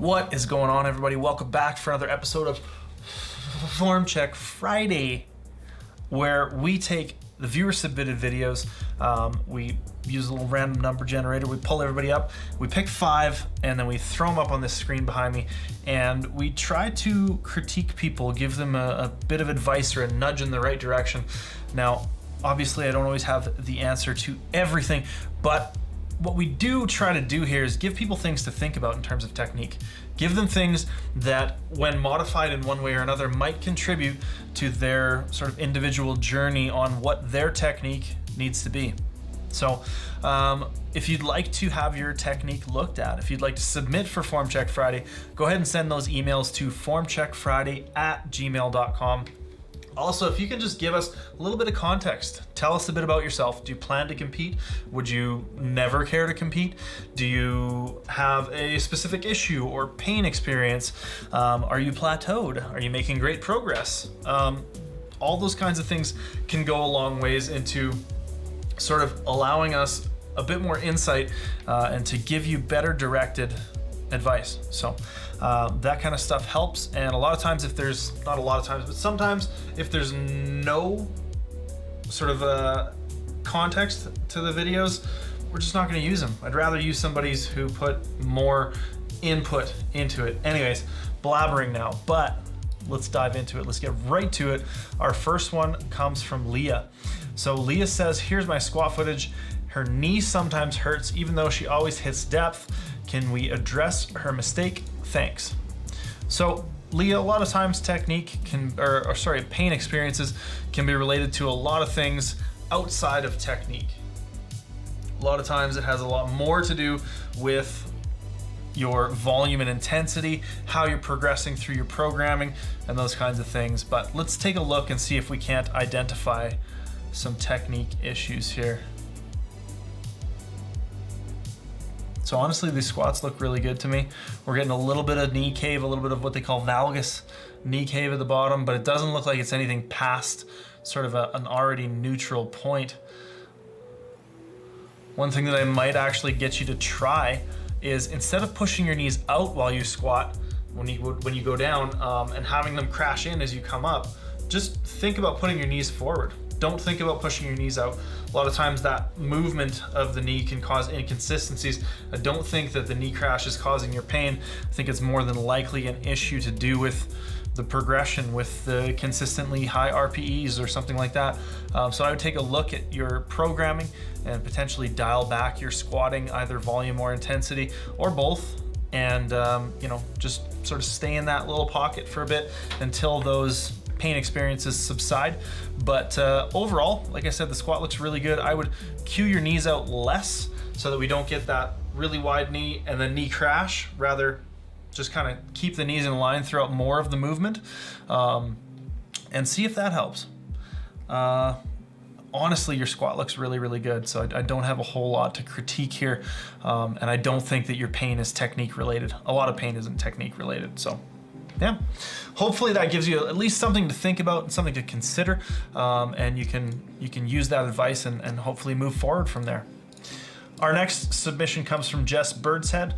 What is going on, everybody? Welcome back for another episode of Form Check Friday, where we take the viewer submitted videos, we use a little random number generator, we pull everybody up, we pick 5, and then we throw them up on this screen behind me, and we try to critique people, give them a bit of advice or a nudge in the right direction. Now, obviously I don't always have the answer to everything, but what we do try to do here is give people things to think about in terms of technique. Give them things that, when modified in one way or another, might contribute to their sort of individual journey on what their technique needs to be. So if you'd like to have your technique looked at, if you'd like to submit for Form Check Friday, go ahead and send those emails to formcheckfriday@gmail.com. Also, if you can just give us a little bit of context, tell us a bit about yourself. Do you plan to compete? Would you never care to compete? Do you have a specific issue or pain experience? Are you plateaued? Are you making great progress? All those kinds of things can go a long ways into sort of allowing us a bit more insight and to give you better directed advice. So that kind of stuff helps, and a lot of times, if there's not a lot of times, but sometimes if there's no sort of context to the videos, we're just not going to use them. I'd rather use somebody's who put more input into it. Anyways, blabbering now, but let's dive into it. Let's get right to it. Our first one comes from Leah. So Leah says, here's my squat footage. Her knee sometimes hurts even though she always hits depth. Can we address her mistake? Thanks. So Leah, a lot of times technique can, pain experiences can be related to a lot of things outside of technique. A lot of times it has a lot more to do with your volume and intensity, how you're progressing through your programming, and those kinds of things. But let's take a look and see if we can't identify some technique issues here. So honestly, these squats look really good to me. We're getting a little bit of knee cave, a little bit of what they call valgus knee cave at the bottom, but it doesn't look like it's anything past sort of an already neutral point. One thing that I might actually get you to try is, instead of pushing your knees out while you squat, when you go down and having them crash in as you come up, just think about putting your knees forward. Don't think about pushing your knees out. A lot of times that movement of the knee can cause inconsistencies. I don't think that the knee crash is causing your pain. I think it's more than likely an issue to do with the progression, with the consistently high RPEs or something like that. So I would take a look at your programming and potentially dial back your squatting, either volume or intensity, or both, and just sort of stay in that little pocket for a bit until those pain experiences subside. But overall, like I said, the squat looks really good. I would cue your knees out less so that we don't get that really wide knee and then knee crash. Rather, just kind of keep the knees in line throughout more of the movement, and see if that helps. Honestly, your squat looks really, really good. So I don't have a whole lot to critique here. And I don't think that your pain is technique related. A lot of pain isn't technique related. So yeah, hopefully that gives you at least something to think about and something to consider, and you can use that advice and hopefully move forward from there. Our next submission comes from Jess Birdshead,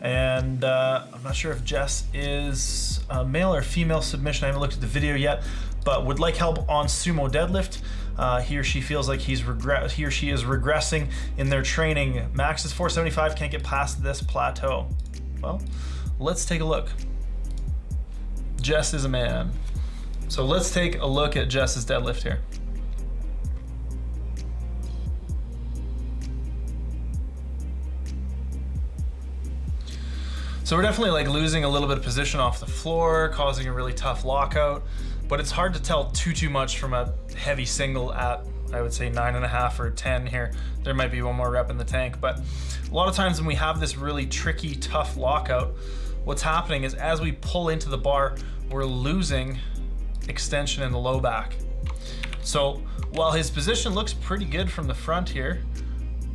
and I'm not sure if Jess is a male or female submission. I haven't looked at the video yet, but would like help on sumo deadlift. He or she feels like he or she is regressing in their training. Max is 475, can't get past this plateau. Well, let's take a look. Jess is a man. So let's take a look at Jess's deadlift here. So we're definitely like losing a little bit of position off the floor, causing a really tough lockout, but it's hard to tell too much from a heavy single at, I would say, 9.5 or 10 here. There might be one more rep in the tank, but a lot of times when we have this really tricky, tough lockout, what's happening is as we pull into the bar, we're losing extension in the low back. So while his position looks pretty good from the front here,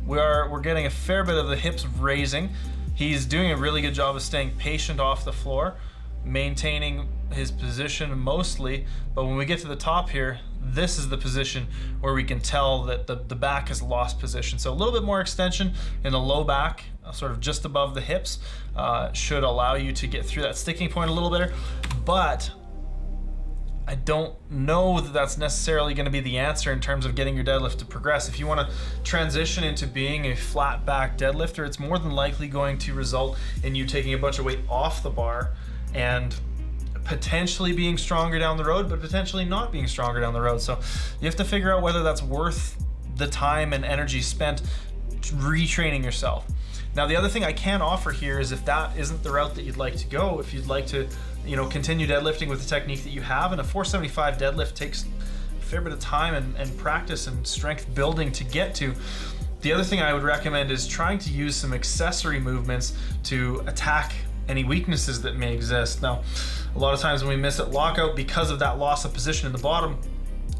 we're getting a fair bit of the hips raising. He's doing a really good job of staying patient off the floor, maintaining his position mostly, but when we get to the top here, this is the position where we can tell that the back has lost position. So a little bit more extension in the low back, sort of just above the hips, should allow you to get through that sticking point a little better. But I don't know that that's necessarily going to be the answer in terms of getting your deadlift to progress. If you want to transition into being a flat back deadlifter, it's more than likely going to result in you taking a bunch of weight off the bar and potentially being stronger down the road, but potentially not being stronger down the road. So you have to figure out whether that's worth the time and energy spent retraining yourself. Now, the other thing I can offer here is if that isn't the route that you'd like to go, if you'd like to, continue deadlifting with the technique that you have, and a 475 deadlift takes a fair bit of time and practice and strength building to get to. The other thing I would recommend is trying to use some accessory movements to attack any weaknesses that may exist. Now, a lot of times when we miss at lockout because of that loss of position in the bottom,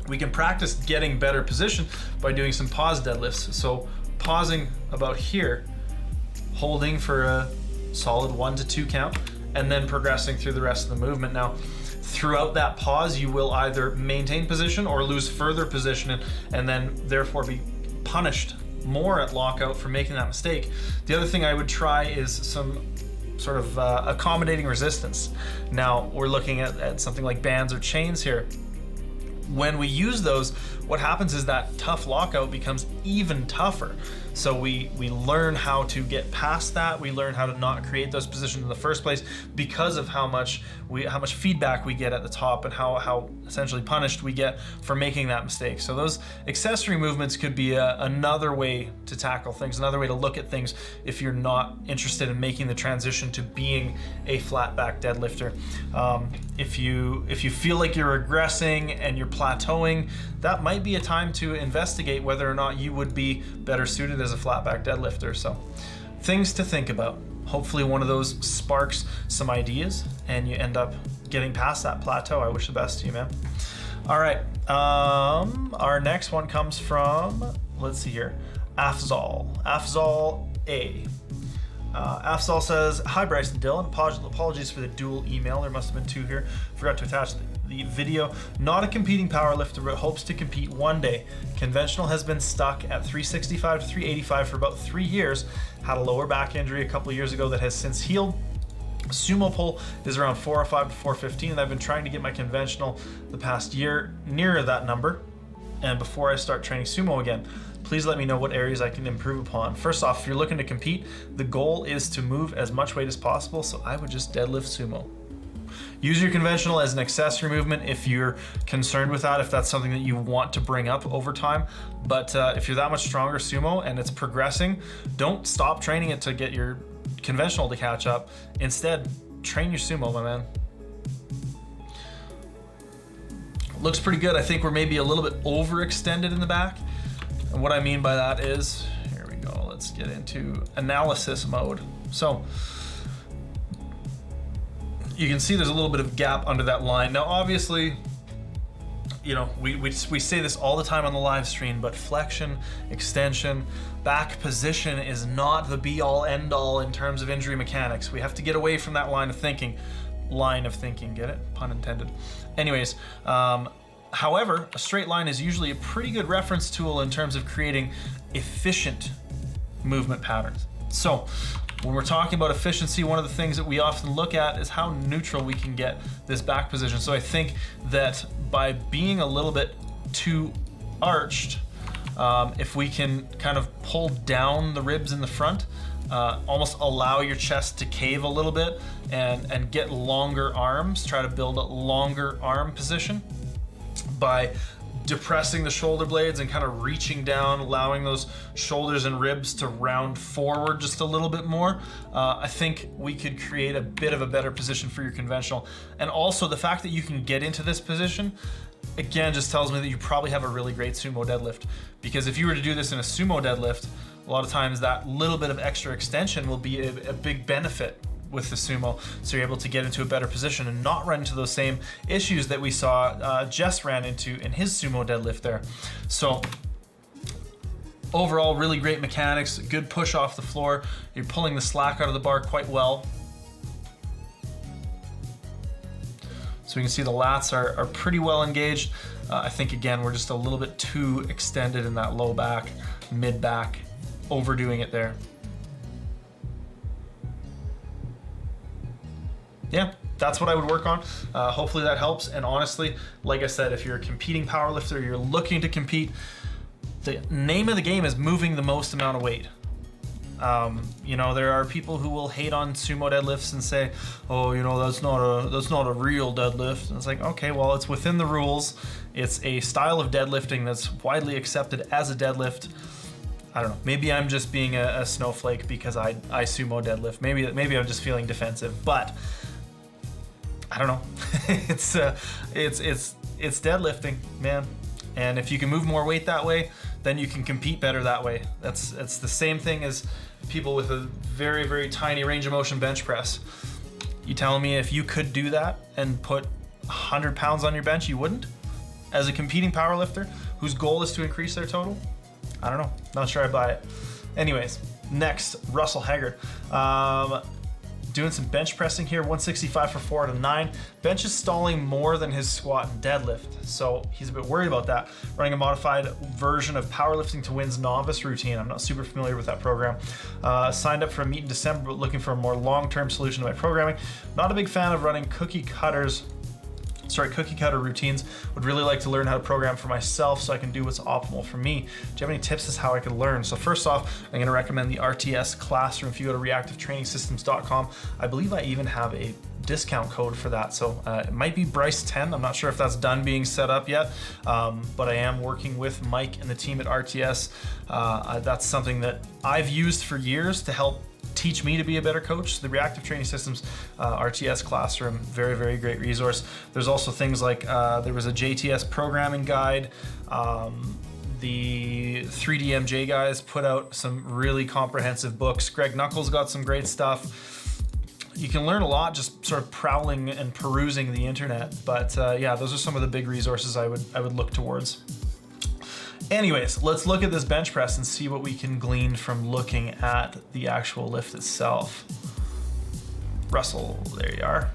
we can practice getting better position by doing some pause deadlifts. So pausing about here, holding for a solid 1 to 2 count, and then progressing through the rest of the movement. Now, throughout that pause, you will either maintain position or lose further position and then therefore be punished more at lockout for making that mistake. The other thing I would try is some sort of accommodating resistance. Now, we're looking at something like bands or chains here. When we use those, what happens is that tough lockout becomes even tougher. So we learn how to get past that. We learn how to not create those positions in the first place because of how much feedback we get at the top and how essentially punished we get for making that mistake. So those accessory movements could be another way to tackle things, another way to look at things if you're not interested in making the transition to being a flat back deadlifter. If you feel like you're regressing and you're plateauing, that might be a time to investigate whether or not you would be better suited as a flat back deadlifter. So things to think about. Hopefully one of those sparks some ideas and you end up getting past that plateau. I wish the best to you, man. All right, our next one comes from, let's see here, Afzal A. Afzal says, hi Bryce and Dylan, apologies for the dual email, there must have been 2 here, forgot to attach the video. Not a competing powerlifter, but hopes to compete one day. Conventional has been stuck at 365 to 385 for about 3 years. Had a lower back injury a couple of years ago that has since healed. Sumo pull is around 405 to 415, and I've been trying to get my conventional the past year nearer that number. And before I start training sumo again, please let me know what areas I can improve upon. First off, if you're looking to compete, the goal is to move as much weight as possible, so I would just deadlift sumo. Use your conventional as an accessory movement if you're concerned with that, if that's something that you want to bring up over time. But if you're that much stronger sumo and it's progressing, don't stop training it to get your conventional to catch up. Instead, train your sumo, my man. Looks pretty good. I think we're maybe a little bit overextended in the back. And what I mean by that is, here we go, let's get into analysis mode. So you can see there's a little bit of gap under that line. Now, obviously, we say this all the time on the live stream, but flexion, extension, back position is not the be all end all in terms of injury mechanics. We have to get away from that line of thinking, get it? Pun intended. Anyways, however, a straight line is usually a pretty good reference tool in terms of creating efficient movement patterns. So when we're talking about efficiency, one of the things that we often look at is how neutral we can get this back position. So I think that by being a little bit too arched, if we can kind of pull down the ribs in the front, almost allow your chest to cave a little bit and get longer arms, try to build a longer arm position by depressing the shoulder blades and kind of reaching down, allowing those shoulders and ribs to round forward just a little bit more. I think we could create a bit of a better position for your conventional. And also the fact that you can get into this position, again, just tells me that you probably have a really great sumo deadlift. Because if you were to do this in a sumo deadlift, a lot of times that little bit of extra extension will be a big benefit with the sumo, so you're able to get into a better position and not run into those same issues that we saw Jess ran into in his sumo deadlift there. So overall, really great mechanics, good push off the floor. You're pulling the slack out of the bar quite well. So we can see the lats are pretty well engaged. I think again, we're just a little bit too extended in that low back, mid back, overdoing it there. Yeah, that's what I would work on. Hopefully that helps. And honestly, like I said, if you're a competing powerlifter, you're looking to compete, the name of the game is moving the most amount of weight. You know, there are people who will hate on sumo deadlifts and say, oh, you know, that's not a real deadlift. And it's like, okay, well, it's within the rules. It's a style of deadlifting that's widely accepted as a deadlift. I don't know. Maybe I'm just being a snowflake because I sumo deadlift. Maybe I'm just feeling defensive, but I don't know. it's deadlifting, man. And if you can move more weight that way, then you can compete better that way. It's the same thing as people with a very, very tiny range of motion bench press. You telling me if you could do that and put 100 pounds on your bench, you wouldn't? As a competing powerlifter whose goal is to increase their total? I don't know. Not sure I buy it. Anyways, next, Russell Haggard. Doing some bench pressing here, 165 for 4 out of 9. Bench is stalling more than his squat and deadlift, so he's a bit worried about that. Running a modified version of Powerlifting to Win's novice routine. I'm not super familiar with that program. Signed up for a meet in December, but looking for a more long-term solution to my programming. Not a big fan of running cookie cutter routines. Would really like to learn how to program for myself so I can do what's optimal for me. Do you have any tips as how I could learn? So first off, I'm going to recommend the RTS Classroom. If you go to reactivetrainingsystems.com, I believe I even have a discount code for that. So it might be Bryce 10. I'm not sure if that's done being set up yet, but I am working with Mike and the team at RTS. That's something that I've used for years to help teach me to be a better coach. The Reactive Training Systems RTS Classroom, very, very great resource. There's also things like there was a JTS programming guide. The 3DMJ guys put out some really comprehensive books. Greg Knuckles got some great stuff. You can learn a lot just sort of prowling and perusing the internet. But yeah, those are some of the big resources I would look towards. Anyways, let's look at this bench press and see what we can glean from looking at the actual lift itself. Russell, there you are.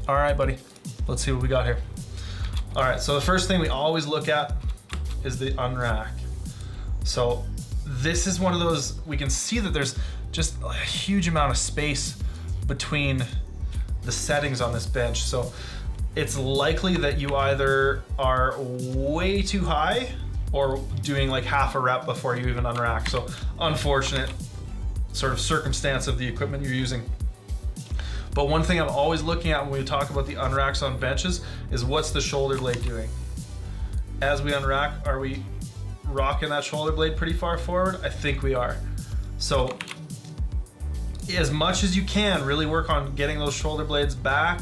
All right, buddy, let's see what we got here. All right, so the first thing we always look at is the unrack. So this is one of those, we can see that there's just a huge amount of space between the settings on this bench. So it's likely that you either are way too high or doing like half a rep before you even unrack. So unfortunate sort of circumstance of the equipment you're using. But one thing I'm always looking at when we talk about the unracks on benches is what's the shoulder blade doing? As we unrack, are we rocking that shoulder blade pretty far forward? I think we are. So as much as you can, really work on getting those shoulder blades back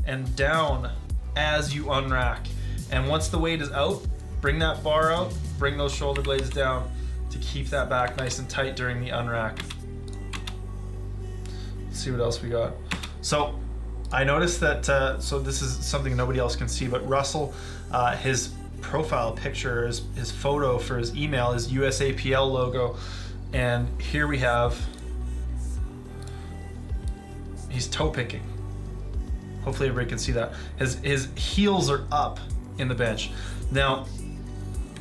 and down as you unrack. And once the weight is out, bring that bar out, bring those shoulder blades down to keep that back nice and tight during the unrack. Let's see what else we got. So I noticed that, so this is something nobody else can see, but Russell, his profile picture, his photo for his email is USAPL logo. And here we have, he's toe picking. Hopefully everybody can see that. His heels are up in the bench. Now,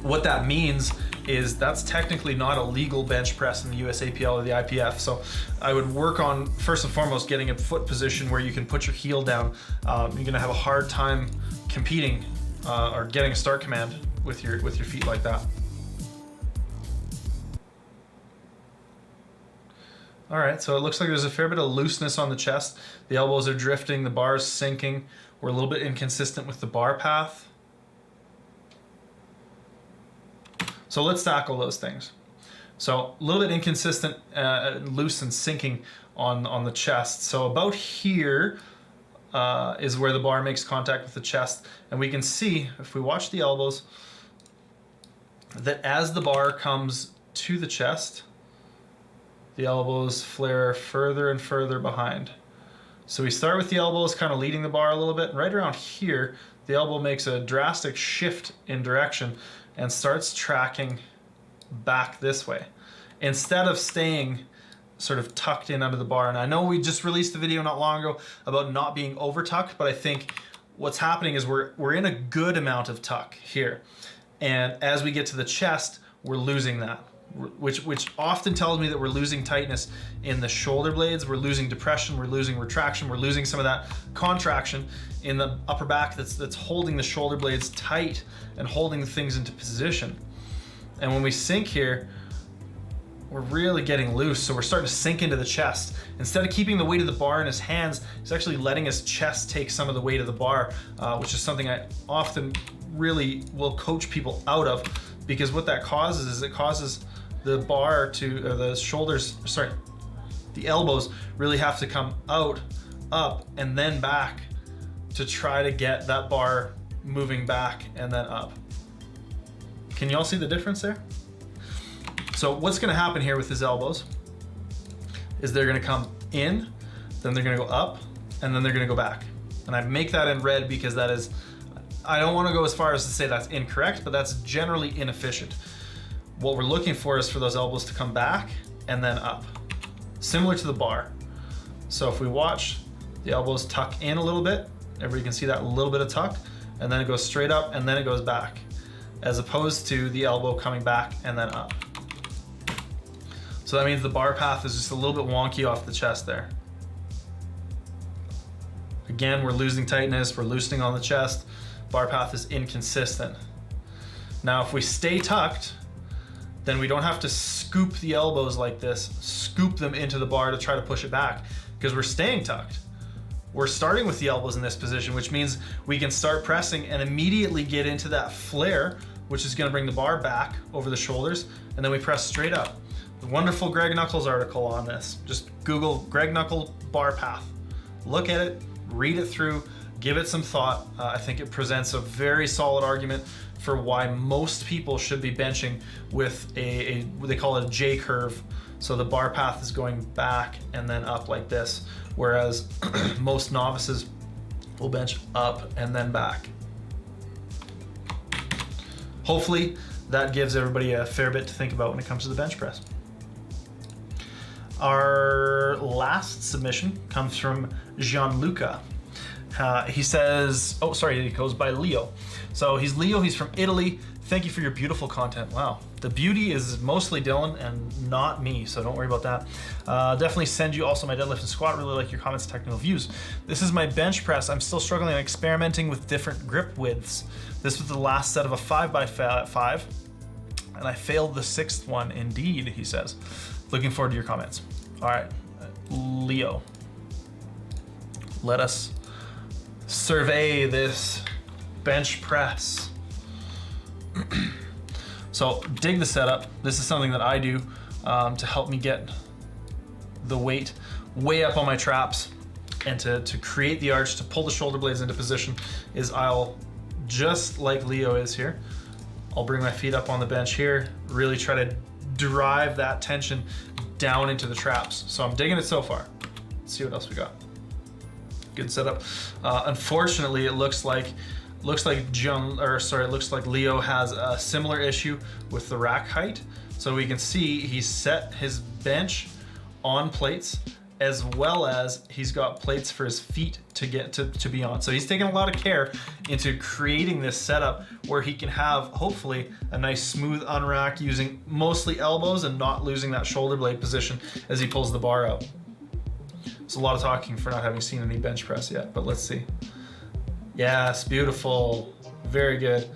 what that means is that's technically not a legal bench press in the USAPL or the IPF. So I would work on, first and foremost, getting a foot position where you can put your heel down. You're gonna have a hard time competing or getting a start command with your feet like that. All right, so it looks like there's a fair bit of looseness on the chest. The elbows are drifting, the bar's sinking. We're a little bit inconsistent with the bar path. So let's tackle those things. So a little bit inconsistent, loose and sinking on the chest. So about here is where the bar makes contact with the chest. And we can see, if we watch the elbows, that as the bar comes to the chest, the elbows flare further and further behind. So we start with the elbows kind of leading the bar a little bit. And right around here, the elbow makes a drastic shift in direction and starts tracking back this way instead of staying sort of tucked in under the bar. And I know we just released a video not long ago about not being over tucked, but I think what's happening is we're in a good amount of tuck here. And as we get to the chest, we're losing that, which often tells me that we're losing tightness in the shoulder blades, we're losing depression, we're losing retraction, we're losing some of that contraction in the upper back that's holding the shoulder blades tight and holding things into position. And when we sink here, we're really getting loose, so we're starting to sink into the chest. Instead of keeping the weight of the bar in his hands, he's actually letting his chest take some of the weight of the bar, which is something I often really will coach people out of, because what that causes is it causes the bar to, or the shoulders, sorry, the elbows really have to come out, up, and then back to try to get that bar moving back and then up. Can you all see the difference there? So what's gonna happen here with his elbows is they're gonna come in, then they're gonna go up, and then they're gonna go back. And I make that in red because that is, I don't wanna go as far as to say that's incorrect, but that's generally inefficient. What we're looking for is for those elbows to come back and then up, similar to the bar. So if we watch, the elbows tuck in a little bit, everybody can see that little bit of tuck, and then it goes straight up and then it goes back, as opposed to the elbow coming back and then up. So that means the bar path is just a little bit wonky off the chest there. Again, we're losing tightness, we're loosening on the chest, bar path is inconsistent. Now, if we stay tucked, then we don't have to scoop the elbows like this, scoop them into the bar to try to push it back, because we're staying tucked. We're starting with the elbows in this position, which means we can start pressing and immediately get into that flare, which is gonna bring the bar back over the shoulders, and then we press straight up. The wonderful Greg Knuckles article on this. Just Google Greg Knuckle bar path. Look at it, read it through, give it some thought. I think it presents a very solid argument for why most people should be benching with what they call a J curve. So the bar path is going back and then up like this, whereas most novices will bench up and then back. Hopefully that gives everybody a fair bit to think about when it comes to the bench press. Our last submission comes from Gianluca. He says, oh, sorry, he goes by Leo. So he's Leo, he's from Italy. Thank you for your beautiful content. Wow. The beauty is mostly Dylan and not me, so don't worry about that. Definitely send you also my deadlift and squat. Really like your comments and technical views. This is my bench press. I'm still struggling and experimenting with different grip widths. This was the last set of a 5x5, and I failed the 6th one indeed, he says. Looking forward to your comments. All right, Leo, let us survey this bench press. So dig the setup. This is something that I do to help me get the weight way up on my traps and to create the arch, to pull the shoulder blades into position, is I'll, just like Leo is here, I'll bring my feet up on the bench here, really try to drive that tension down into the traps. So I'm digging it so far. Let's see what else we got. Good setup. Unfortunately, it looks like Leo has a similar issue with the rack height. So we can see he's set his bench on plates, as well as he's got plates for his feet to get to be on. So he's taking a lot of care into creating this setup where he can have, hopefully, a nice smooth unrack using mostly elbows and not losing that shoulder blade position as he pulls the bar out. It's a lot of talking for not having seen any bench press yet, but let's see. Yes, beautiful, very good.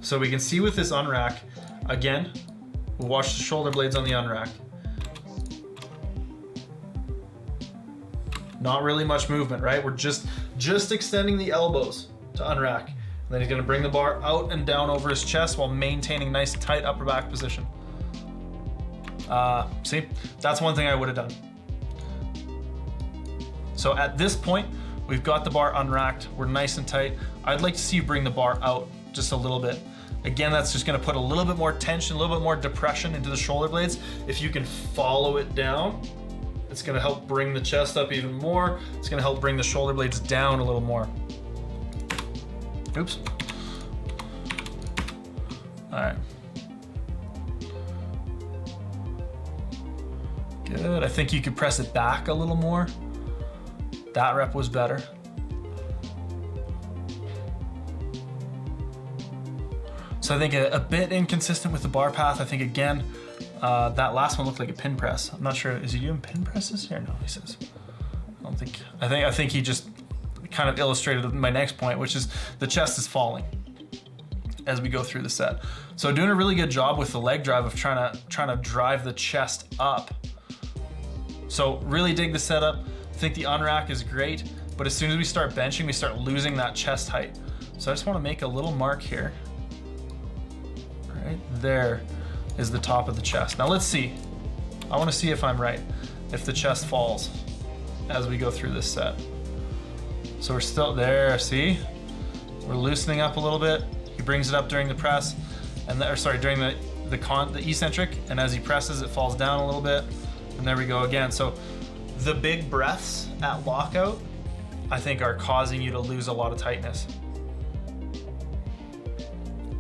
So we can see with this unrack, again, we'll watch the shoulder blades on the unrack. Not really much movement, right? We're just extending the elbows to unrack. And then he's gonna bring the bar out and down over his chest while maintaining nice tight upper back position. See, that's one thing I would have done. So at this point, we've got the bar unracked, we're nice and tight. I'd like to see you bring the bar out just a little bit. Again, that's just gonna put a little bit more tension, a little bit more depression into the shoulder blades. If you can follow it down, it's gonna help bring the chest up even more. It's gonna help bring the shoulder blades down a little more. Oops. All right. Good, I think you could press it back a little more. That rep was better. So I think a bit inconsistent with the bar path. I think again, that last one looked like a pin press. I'm not sure, is he doing pin presses here? No, he says. I think he just kind of illustrated my next point, which is the chest is falling as we go through the set. So doing a really good job with the leg drive of trying to drive the chest up. So really dig the setup. I think the unrack is great, but as soon as we start benching, we start losing that chest height. So I just want to make a little mark here. Right there is the top of the chest. Now let's see. I want to see if I'm right, if the chest falls as we go through this set. So we're still there, see? We're loosening up a little bit. He brings it up during the press, and during the eccentric, and as he presses, it falls down a little bit, and there we go again. So the big breaths at lockout, I think, are causing you to lose a lot of tightness.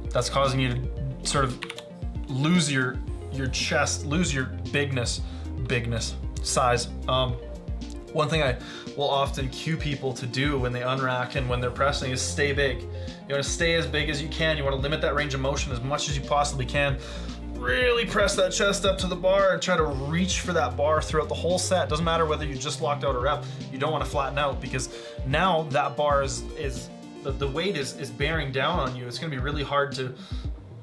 That's causing you to sort of lose your chest, lose your bigness, size. One thing I will often cue people to do when they unrack and when they're pressing is stay big. You want to stay as big as you can. You want to limit that range of motion as much as you possibly can. Really press that chest up to the bar and try to reach for that bar throughout the whole set. Doesn't matter whether you just locked out a rep. You don't want to flatten out, because now that bar is the weight is bearing down on you. It's going to be really hard to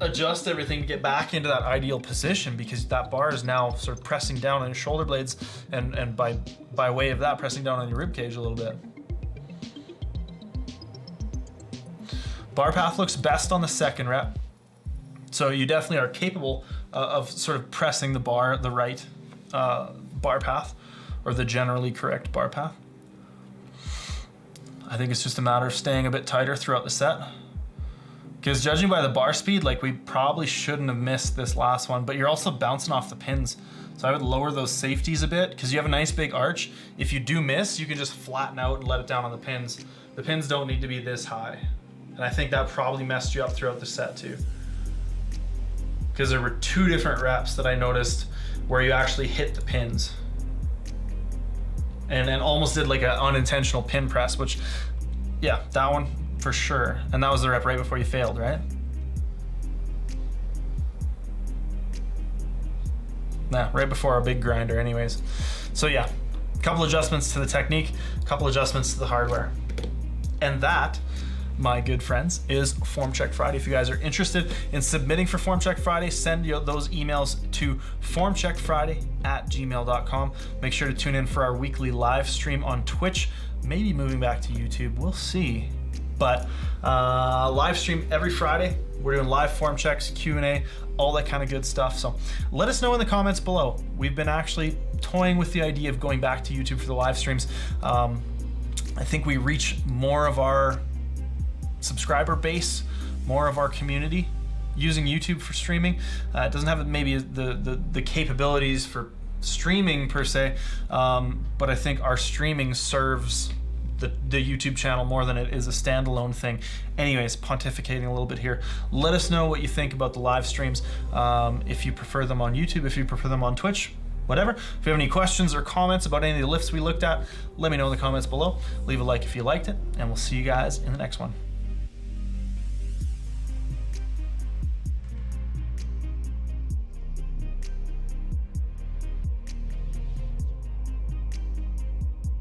adjust everything to get back into that ideal position, because that bar is now sort of pressing down on your shoulder blades, and by way of that, pressing down on your rib cage a little bit. Bar path looks best on the second rep. So you definitely are capable of sort of pressing the bar, the right bar path, or the generally correct bar path. I think it's just a matter of staying a bit tighter throughout the set. Because judging by the bar speed, like, we probably shouldn't have missed this last one, but you're also bouncing off the pins. So I would lower those safeties a bit, because you have a nice big arch. If you do miss, you can just flatten out and let it down on the pins. The pins don't need to be this high. And I think that probably messed you up throughout the set too. Because there were 2 different reps that I noticed where you actually hit the pins. And almost did like an unintentional pin press, which, yeah, that one for sure. And that was the rep right before you failed, right? Nah, right before our big grinder anyways. So yeah, a couple adjustments to the technique, a couple adjustments to the hardware. And that, my good friends, is Form Check Friday. If you guys are interested in submitting for Form Check Friday, send those emails to formcheckfriday@gmail.com. Make sure to tune in for our weekly live stream on Twitch, maybe moving back to YouTube, we'll see. But live stream every Friday. We're doing live form checks, Q&A, all that kind of good stuff. So let us know in the comments below. We've been actually toying with the idea of going back to YouTube for the live streams. I think we reach more of our subscriber base, more of our community using YouTube for streaming. It doesn't have maybe the capabilities for streaming per se, but I think our streaming serves the YouTube channel more than it is a standalone thing. Anyways, pontificating a little bit here. Let us know what you think about the live streams, if you prefer them on YouTube, if you prefer them on Twitch, whatever. If you have any questions or comments about any of the lifts we looked at, let me know in the comments below. Leave a like if you liked it, and we'll see you guys in the next one.